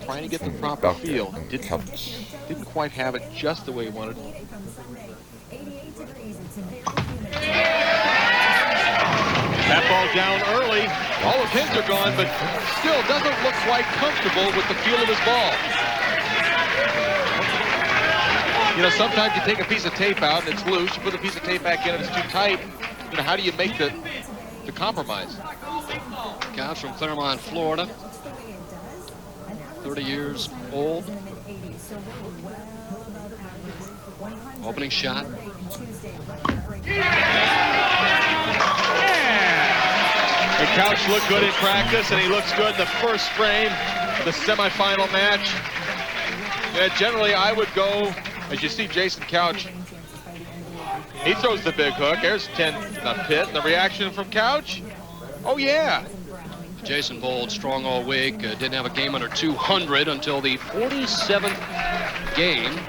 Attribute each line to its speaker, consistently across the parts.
Speaker 1: trying to get the proper feel. Didn't quite have it just the way he wanted. That ball down early. All the pins are gone, but still doesn't look quite comfortable with the feel of his ball. You know, sometimes you take a piece of tape out and it's loose. You put a piece of tape back in and it's too tight. You know, how do you make the compromise?
Speaker 2: Couch from Claremont, Florida. 30 years old. Opening shot.
Speaker 1: And Couch looked good in practice, and he looks good in the first frame of the semifinal match. Yeah, generally, I would go, as you see Jason Couch, he throws the big hook. There's 10 pit, and the reaction from Couch, oh yeah.
Speaker 2: Jason bowled strong all week, didn't have a game under 200 until the 47th game.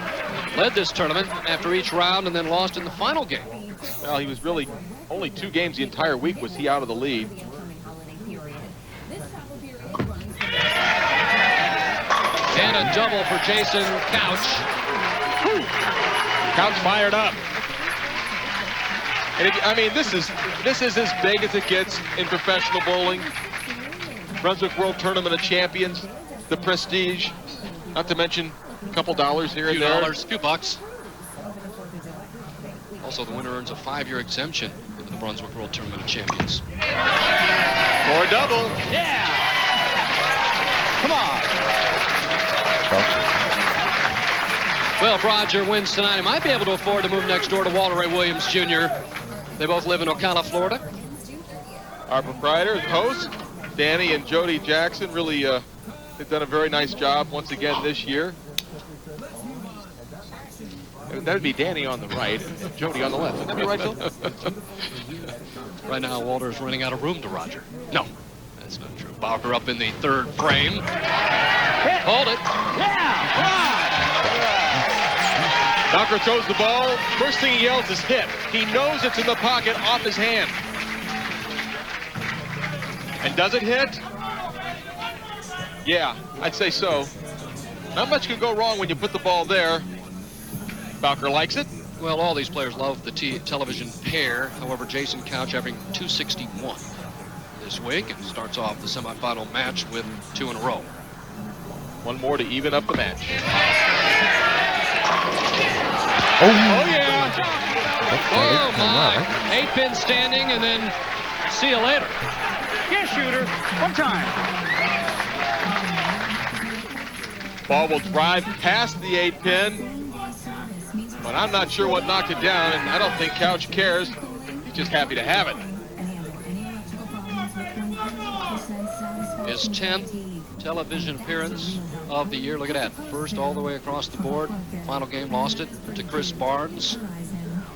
Speaker 2: Led this tournament after each round and then lost in the final game.
Speaker 1: Well, he was really only 2 games the entire week was he out of the lead.
Speaker 2: And a double for Jason Couch.
Speaker 1: Whew. Couch fired up. And I mean, this is as big as it gets in professional bowling. Brunswick World Tournament of Champions, the prestige, not to mention a couple dollars here and there.
Speaker 2: A few bucks. Also, the winner earns a 5-year exemption into the Brunswick World Tournament of Champions.
Speaker 1: For a double.
Speaker 3: Yeah! Come on.
Speaker 2: Well, if Roger wins tonight, he might be able to afford to move next door to Walter Ray Williams Jr. They both live in Ocala, Florida.
Speaker 1: Our proprietor and host, Danny and Jody Jackson, really they've done a very nice job once again this year. That would be Danny on the right and Jody on the left. Wouldn't that be right, Phil?
Speaker 2: Right now, Walter's running out of room to Roger. No, that's not true. Bowker up in the 3rd frame. Hold it.
Speaker 3: Yeah!
Speaker 1: Bowker throws the ball. First thing he yells is hit. He knows it's in the pocket off his hand. And does it hit? Yeah, I'd say so. Not much can go wrong when you put the ball there. Bowker likes it.
Speaker 2: Well, all these players love the television pair. However, Jason Couch having 261 this week and starts off the semifinal match with 2 in a row.
Speaker 1: One more to even up the match.
Speaker 4: Oh,
Speaker 1: yeah.
Speaker 2: Oh, my. 8-pin standing and then see you later.
Speaker 3: Yeah, shooter. One time.
Speaker 1: Ball will drive past the 8-pin. But I'm not sure what knocked it down, and I don't think Couch cares. He's just happy to have it.
Speaker 2: His 10th television appearance of the year. Look at that. First all the way across the board. Final game lost it to Chris Barnes.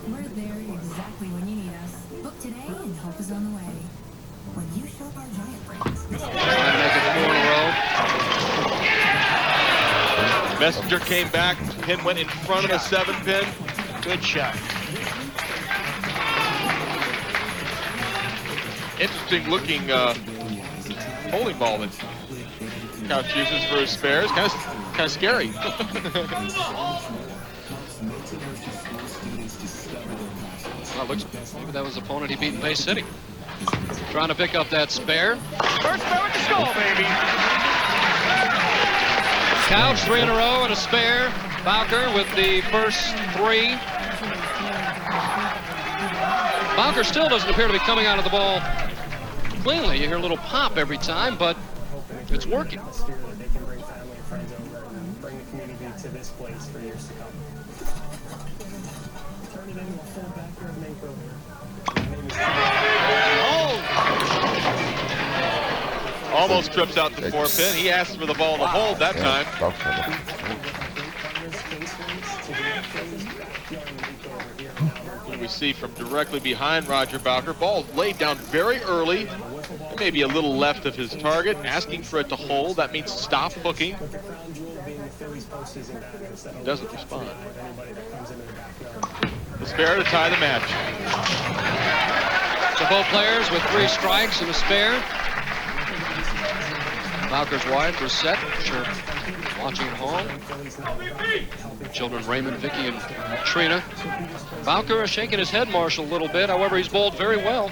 Speaker 5: We're there exactly when you need us. Book today and help is on the way. When you shop our giant brands.
Speaker 2: Trying to make it 4 in a row.
Speaker 1: Messenger came back. Pin went in front of the 7-pin.
Speaker 3: Good shot.
Speaker 1: Interesting looking bowling ball that Couch uses for his spares. Kind of scary.
Speaker 2: Well, looks maybe that was the opponent he beat in Bay City. Trying to pick up that spare.
Speaker 3: First spare with the skull, baby.
Speaker 2: Couch 3 in a row and a spare. Bowker with the first 3. Bowker still doesn't appear to be coming out of the ball cleanly. You hear a little pop every time, but it's working.
Speaker 6: They can bring family and friends over and bring the community to this place for years to come. Turn it into a full backyard makeover.
Speaker 1: Almost trips out the 4-pin. He asked for the ball to hold that time. We see from directly behind Roger Bowker. Ball laid down very early, maybe a little left of his target, asking for it to hold. That means stop hooking. Doesn't respond. The spare to tie the match.
Speaker 2: So both players with 3 strikes and a spare. Bowker's wife, Brissette, sure watching at home. Children Raymond, Vicky, and Trina. Bowker is shaking his head, Marshall, a little bit. However, he's bowled very well.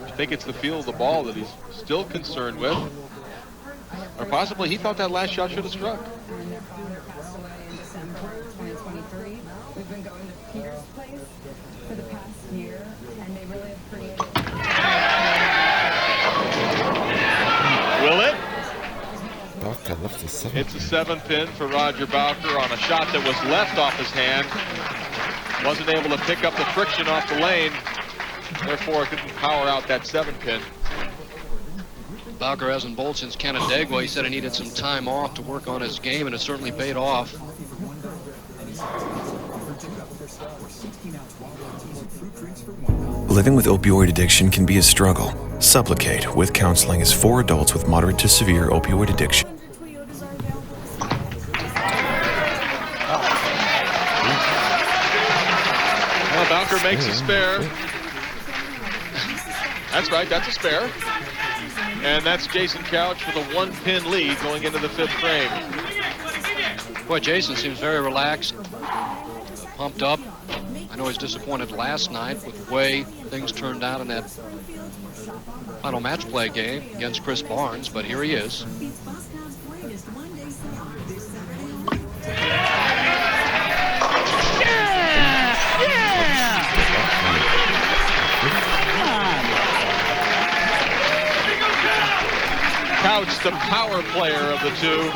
Speaker 1: I think it's the feel of the ball that he's still concerned with. Or possibly he thought that last shot should have struck.
Speaker 5: And their father passed away in December 2023. We've been going to Peter's place for the past year, and they really have created.
Speaker 1: Will it?
Speaker 4: Bowker left the 7.
Speaker 1: It's a 7 pin for Roger Bowker on a shot that was left off his hand. Wasn't able to pick up the friction off the lane. Therefore, couldn't power out that 7 pin.
Speaker 2: Bowker hasn't bowled since Canandaigua. He said he needed some time off to work on his game, and it certainly paid off.
Speaker 7: Living with opioid addiction can be a struggle. Supplicate with Counseling is for adults with moderate to severe opioid addiction.
Speaker 1: Well, Bowker makes a spare. That's right, that's a spare. And that's Jason Couch with a 1-pin lead going into the 5th frame.
Speaker 2: Boy, Jason seems very relaxed, pumped up. I know he's disappointed last night with the way things turned out in that final match play game against Chris Barnes, but here he is.
Speaker 1: Couch, the power player of the two,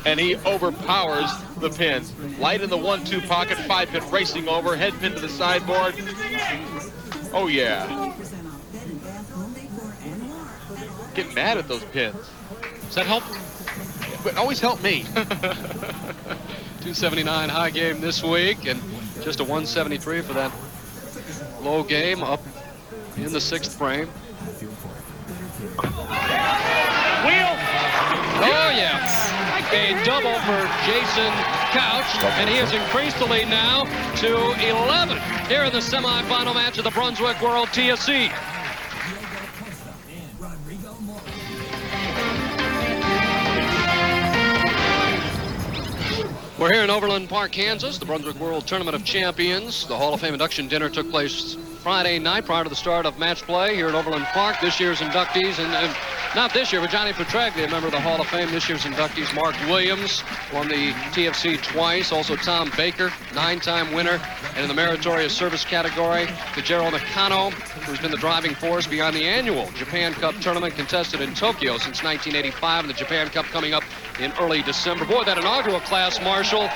Speaker 1: and he overpowers the pin. Light in the 1-2 pocket, 5-pin racing over, head pin to the sideboard. Oh yeah. Get mad at those pins.
Speaker 2: Does that help?
Speaker 1: But always help me.
Speaker 2: 279 high game this week, and just a 173 for that low game up in the 6th frame.
Speaker 3: Wheel.
Speaker 2: Oh, yeah. A double for Jason Couch, and he has increased the lead now to 11 here in the semifinal match of the Brunswick World TSC. We're here in Overland Park, Kansas, the Brunswick World Tournament of Champions. The Hall of Fame induction dinner took place Friday night prior to the start of match play here at Overland Park. This year's inductees, and not this year, but Johnny Petraglia, a member of the Hall of Fame. This year's inductees, Mark Williams, won the TFC twice. Also Tom Baker, 9-time winner. And in the meritorious service category, Kajiro Nakano, who's been the driving force behind the annual Japan Cup tournament contested in Tokyo since 1985, and the Japan Cup coming up in early December. Boy, that inaugural class, Marshall,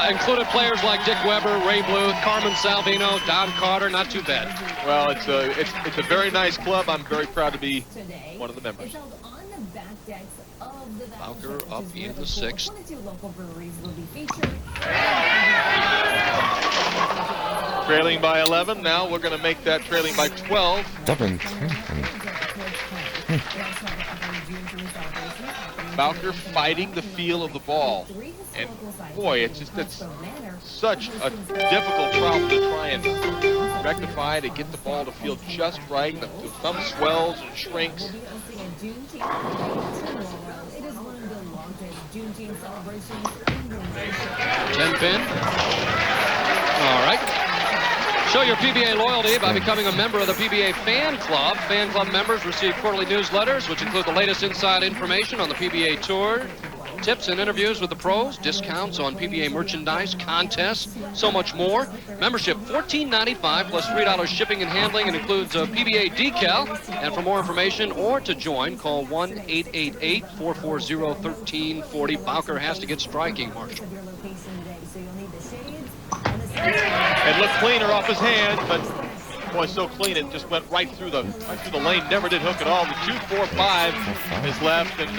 Speaker 2: included players like Dick Weber, Ray Bluth, Carmen Salvino, Don Carter. Not too bad.
Speaker 1: Well, it's a very nice club. I'm very proud to be one of the members.
Speaker 2: Bowker up in the 6th.
Speaker 1: Trailing by 11. Now we're going to make that trailing by 12.
Speaker 4: 7.
Speaker 1: Bowker fighting the feel of the ball. And boy, it's such a difficult problem to try and rectify, to get the ball to feel just right. The thumb swells and shrinks.
Speaker 2: 10-pin. All right. Show your PBA loyalty by becoming a member of the PBA Fan Club. Fan Club members receive quarterly newsletters, which include the latest inside information on the PBA Tour, tips and interviews with the pros, discounts on PBA merchandise, contests, so much more. Membership $14.95 plus $3 shipping and handling, and includes a PBA decal. And for more information or to join, call 1-888-440-1340. Bowker has to get striking, Marshall.
Speaker 1: It looked cleaner off his hand, but boy, so clean it just went right through the lane. Never did hook at all. The 2-4-5 is left, and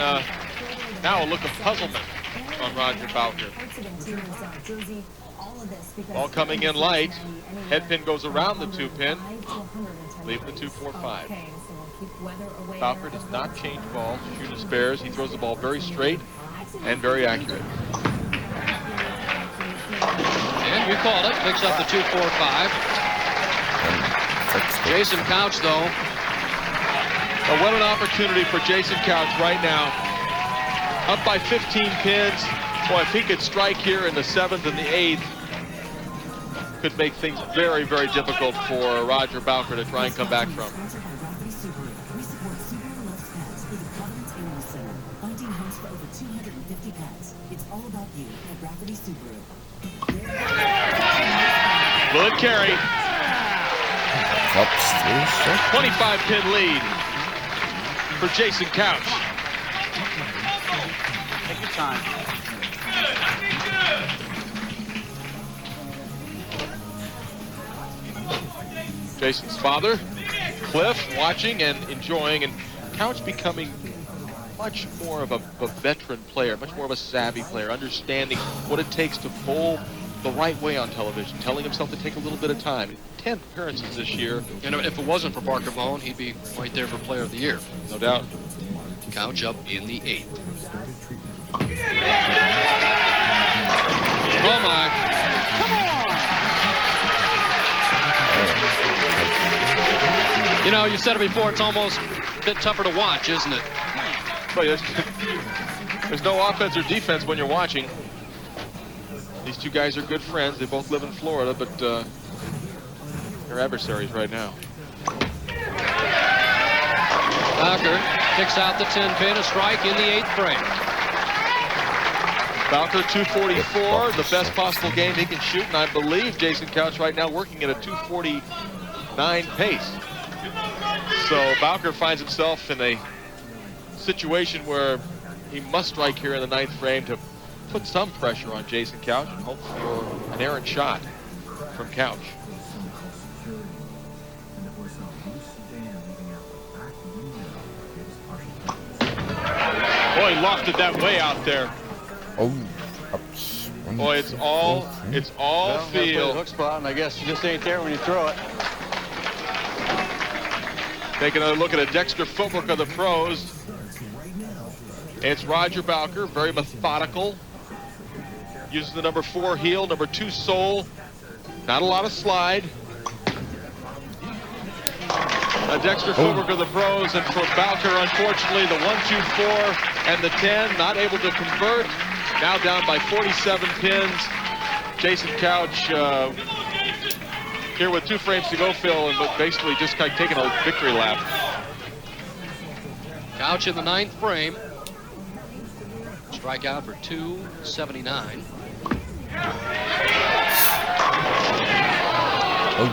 Speaker 1: now a look of puzzlement on Roger Bowker. Ball coming in light. Head pin goes around the 2-pin, leaving the 2-4-5. Bowker does not change balls, shoot his spares. He throws the ball very straight and very accurate.
Speaker 2: And you called it, picks up the 2-4-5. Jason Couch, though,
Speaker 1: But what an opportunity for Jason Couch right now. Up by 15 pins. Boy, if he could strike here in the 7th and the 8th, could make things very, very difficult for Roger Bowker to try and come back from. Will it carry? 25 pin lead for Jason Couch.
Speaker 3: Take your time.
Speaker 1: Jason's father, Cliff, watching and enjoying, and Couch becoming much more of a veteran player, much more of a savvy player, understanding what it takes to bowl the right way on television, telling himself to take a little bit of time. 10 appearances this year.
Speaker 2: And if it wasn't for Parker Bone, he'd be right there for Player of the Year.
Speaker 1: No doubt.
Speaker 2: Couch up in the 8th. Oh my.
Speaker 3: Come on!
Speaker 2: You know, you said it before, it's almost a bit tougher to watch, isn't it?
Speaker 1: Well, there's no offense or defense when you're watching. These two guys are good friends. They both live in Florida, but they're adversaries right now.
Speaker 2: Bowker kicks out the 10 pin, a strike in the 8th frame.
Speaker 1: Bowker 244, the best possible game he can shoot, and I believe Jason Couch right now working at a 249 pace. So Bowker finds himself in a situation where he must strike here in the 9th frame to put some pressure on Jason Couch and hope for an errant shot from Couch. Boy, he lofted that way out there.
Speaker 4: Oh, ouch.
Speaker 1: Boy, it's all feel.
Speaker 3: Hook spot, and I guess it just ain't there when you throw it.
Speaker 1: Taking a look at a Dexter footwork of the pros. It's Roger Bowker, very methodical. Uses the number 4 heel, number 2 sole. Not a lot of slide. A Dexter footwork of the pros, and for Bowker, unfortunately, the 1, 2, 4, and the 10, not able to convert. Now down by 47 pins. Jason Couch here with 2 frames to go, Phil, and but basically just kind of taking a victory lap.
Speaker 2: Couch in the 9th frame. Strikeout for 279.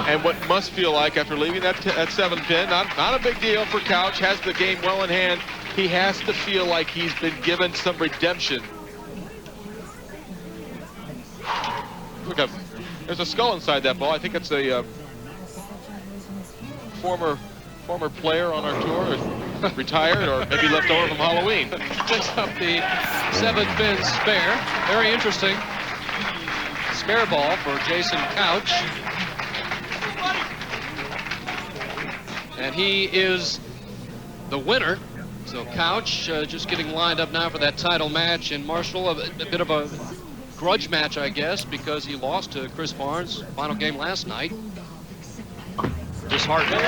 Speaker 1: And what must feel like after leaving that 7 pin, not a big deal for Couch, has the game well in hand. He has to feel like he's been given some redemption. Look up, there's a skull inside that ball. I think it's a former player on our tour, retired or maybe left over from Halloween.
Speaker 2: Picks up the 7 pin spare. Very interesting. Spare ball for Jason Couch. And he is the winner. So Couch just getting lined up now for that title match in Marshall. A bit of a grudge match, I guess, because he lost to Chris Barnes. Final game last night. Disheartening.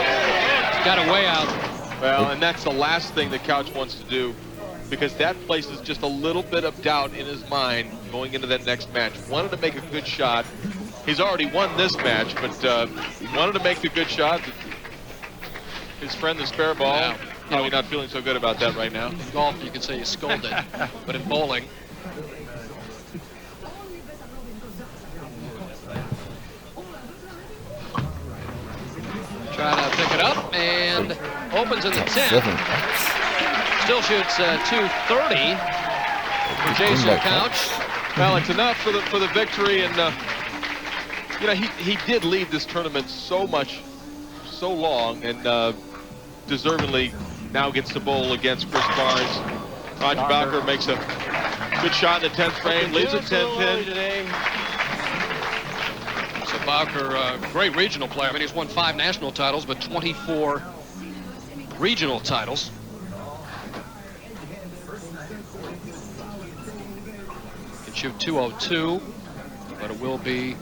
Speaker 2: Got a way out.
Speaker 1: Well, and that's the last thing that Couch wants to do, because that places just a little bit of doubt in his mind going into that next match. Wanted to make a good shot. He's already won this match, but wanted to make the good shot. His friend, the spare ball, probably not feeling so good about that right now.
Speaker 2: In golf, you could say he's scolded, but in bowling. Trying to pick it up and opens in the 10. Still shoots 230 for Jason Couch.
Speaker 1: Well, it's enough for the victory, and you know, he did lead this tournament so long, and deservedly now gets the bowl against Chris Barnes. Roger Bowker makes a good shot in the 10th frame, leaves a 10 pin.
Speaker 2: So Bowker, great regional player. I mean, he's won 5 national titles, but 24 regional titles. Can shoot 202, but it will be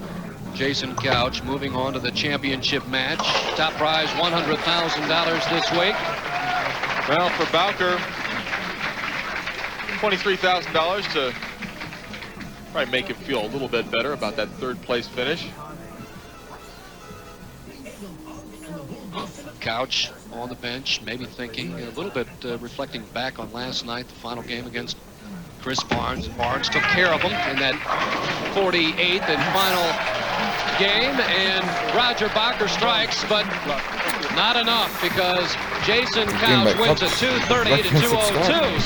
Speaker 2: Jason Couch moving on to the championship match. Top prize $100,000 this week.
Speaker 1: Well, for Bowker, $23,000 to probably make him feel a little bit better about that third place finish.
Speaker 2: Couch on the bench, maybe thinking a little bit, reflecting back on last night, the final game against Chris Barnes. Barnes took care of him in that 48th and final game, and Roger Bowker strikes, but not enough because Jason Couch wins at 2:30 to 2:02.